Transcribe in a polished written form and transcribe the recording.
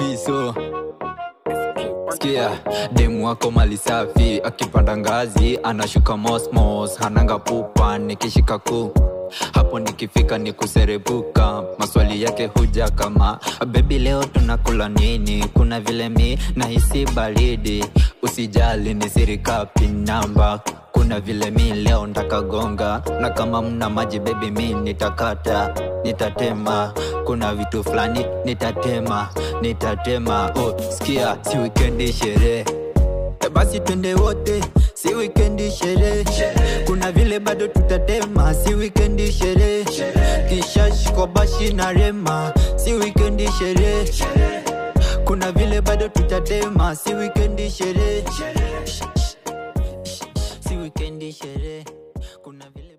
piso. Sikia, demu wako mali safi, akipanda ngazi anashuka mosmos, hananga pupa nikishika ku. Hapo nikifika ni kuserebuka, maswali yake huja kama baby leo tunakula nini, kuna vile mi nahisi baridi, usijali ni siri kapi namba, kuna vile mi leo ndakagonga, na kama mna maji baby mi nitakata, nitatema, kuna vitu flani nitatema. Oh sikia, si weekendi sherehe, basi twende wote, si weekendi sherehe, kuna vile bado tutatema, si weekendi sherehe, kisha shiko bashi na rema, si weekendi sherehe, kuna vile bado tutatema, si weekendi sherehe, si weekendi sherehe, kuna vile